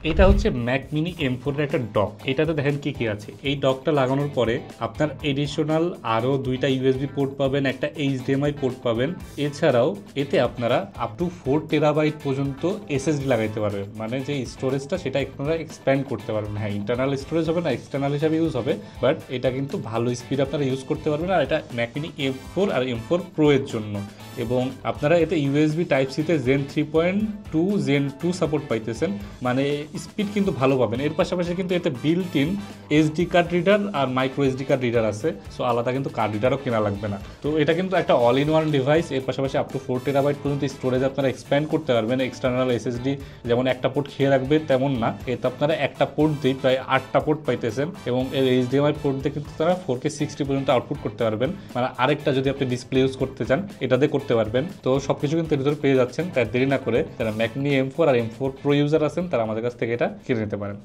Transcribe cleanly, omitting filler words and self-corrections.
এটা হচ্ছে Mac mini M4 এর একটা ডক। এটাতে দেখেন কি কি আছে। এই ডকটা লাগানোর পরে আপনার এডিশনাল আরও 2টা ইউএসবি পোর্ট পাবেন, একটা এইচডিএমআই পোর্ট পাবেন। এছাড়াও এতে আপনারা আপ টু 4 টেরাবাইট পর্যন্ত এসএসডি লাগাইতে পারবেন, মানে যে স্টোরেজটা সেটা আপনারা এক্সপ্যান্ড করতে পারবেন। হ্যাঁ, ইন্টারনাল স্টোরেজ হবে না, এক্সটার্নাল হিসাবে ইউজ হবে, বাট এটা কিন্তু ভালো স্পিড আপনারা ইউজ করতে পারবেন। আর এটা ম্যাক মিনি M4 আর M4 প্রো এর জন্য। এবং আপনারা এতে ইউএসবি টাইপ সিতে জেন 3.2 জেন 2 সাপোর্ট পাইতেছেন, মানে স্পিড কিন্তু ভালো পাবেন। এর পাশাপাশি কিন্তু এতে built in SD card reader আর মাইক্রো এসডি কার্ড রিডার আছে, সো আলাদা কিন্তু কার্ড রিডারও কেনা লাগবে না। তো এটা কিন্তু একটা অল ইন ওয়ান ডিভাইস। এর পাশাপাশি আপ টু 4 টেরাবাইট পর্যন্ত স্টোরেজ আপনারা এক্সপ্যান্ড করতে পারবেন। এক্সটার্নাল এসএসডি যেমন একটা পোর্ট খেয়ে রাখবে তেমন না, এতে আপনারা একটা পোর্ট দিয়ে প্রায় 8টা পোর্ট পাইতেছেন। এবং এর এইচডিএমআই পোর্ট দিয়ে কিন্তু তারা 4K 60 পর্যন্ত আউটপুট করতে পারবেন, মানে আরেকটা যদি আপনি ডিসপ্লে ইউজ করতে চান এটাতে করতে পারবেন। তো সবকিছু কিন্তু এর ভিতরে পেয়ে যাচ্ছেন। তাই দেরি না করে যারা ম্যাক মিনি M4 আর M4 প্রো ইউজার আছেন তারা আমাদের কাছ থেকে এটা কিনে নিতে পারেন।